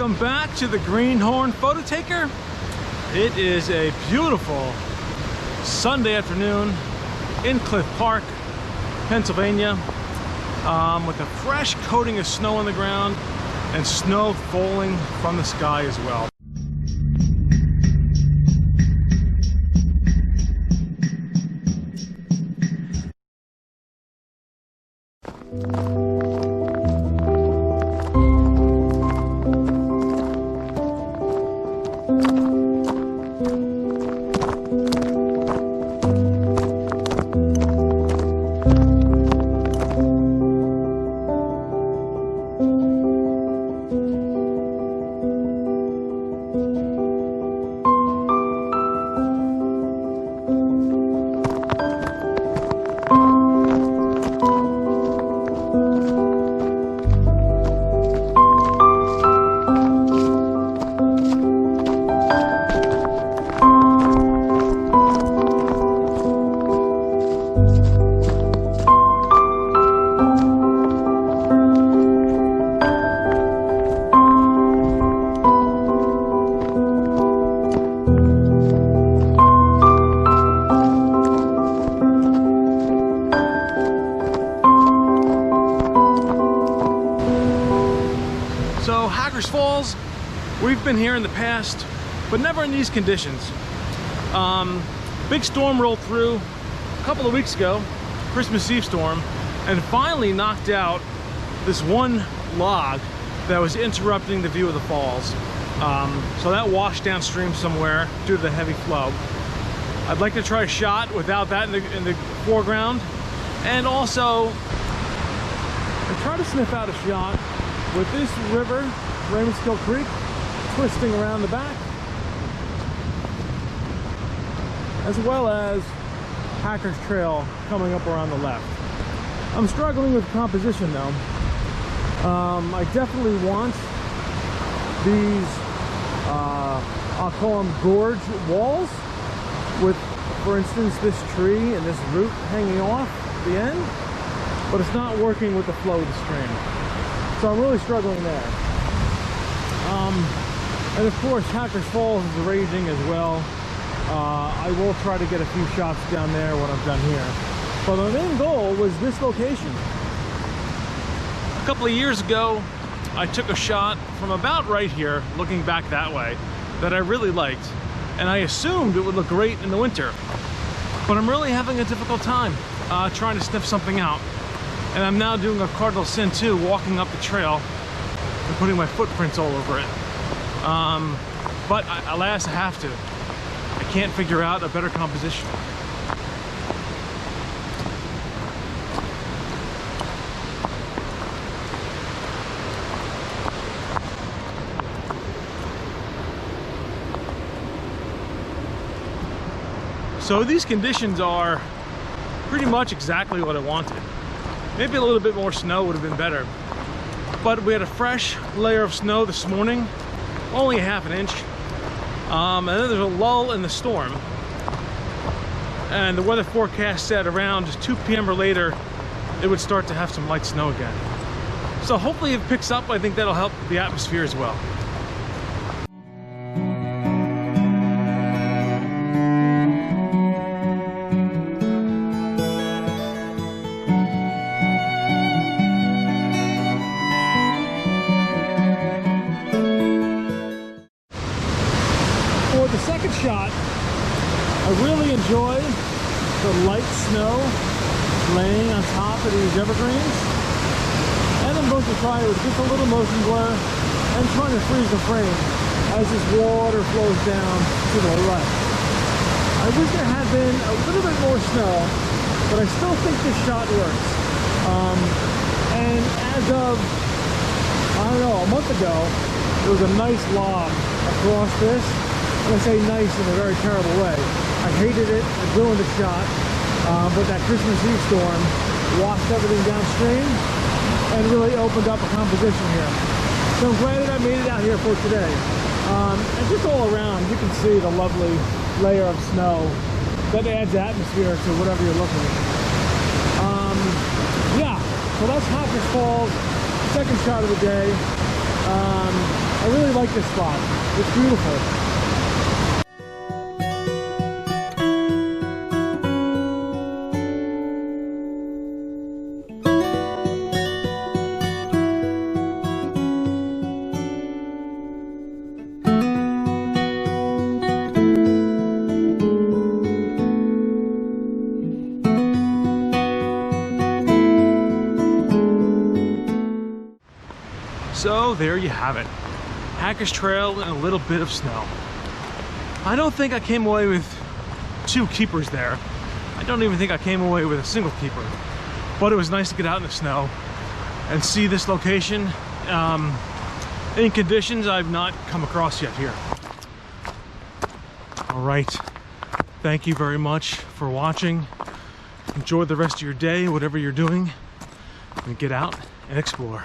Welcome back to the Greenhorn Photo Taker. It is a beautiful Sunday afternoon in Cliff Park, Pennsylvania, with a fresh coating of snow on the ground and snow falling from the sky as well. Falls, we've been here in the past, but never in these conditions. Big storm rolled through a couple of weeks ago, Christmas Eve storm, and finally knocked out this one log that was interrupting the view of the falls. So that washed downstream somewhere due to the heavy flow. I'd like to try a shot without that in the foreground, and also I try to sniff out a shot with this river, Raymondskill Creek, twisting around the back, as well as Hacker's Trail coming up around the left. I'm struggling with composition though. I definitely want these, I'll call them gorge walls, with, for instance, this tree and this root hanging off the end, but it's not working with the flow of the stream. So I'm really struggling there. And of course, Hackers Falls is raging as well. I will try to get a few shots down there when I'm done here. But my main goal was this location. A couple of years ago, I took a shot from about right here, looking back that way, that I really liked. And I assumed it would look great in the winter. But I'm really having a difficult time trying to sniff something out. And I'm now doing a cardinal sin too, walking up the trail and putting my footprints all over it. But alas, I have to. I can't figure out a better composition. So these conditions are pretty much exactly what I wanted. Maybe a little bit more snow would have been better. But we had a fresh layer of snow this morning, only a ½ inch. And then there's a lull in the storm. And the weather forecast said around 2 p.m. or later, it would start to have some light snow again. So hopefully it picks up. I think that'll help the atmosphere as well. The second shot, I really enjoy the light snow laying on top of these evergreens, and I'm going to try it with just a little motion blur and trying to freeze the frame as this water flows down to the left. I wish there had been a little bit more snow, but I still think this shot works. And as of, I don't know, a month ago, there was a nice log across this. And I say nice in a very terrible way. I hated it, it ruined the shot, but that Christmas Eve storm washed everything downstream and really opened up a composition here. So I'm glad that I made it out here for today. And just all around, you can see the lovely layer of snow that adds atmosphere to whatever you're looking at. Yeah, so that's Hackers Falls, second shot of the day. I really like this spot. It's beautiful. So there you have it. Hackers Trail and a little bit of snow. I don't think I came away with 2 keepers there. I don't even think I came away with a single keeper. But it was nice to get out in the snow and see this location in conditions I've not come across yet here. All right, thank you very much for watching. Enjoy the rest of your day, whatever you're doing, and get out and explore.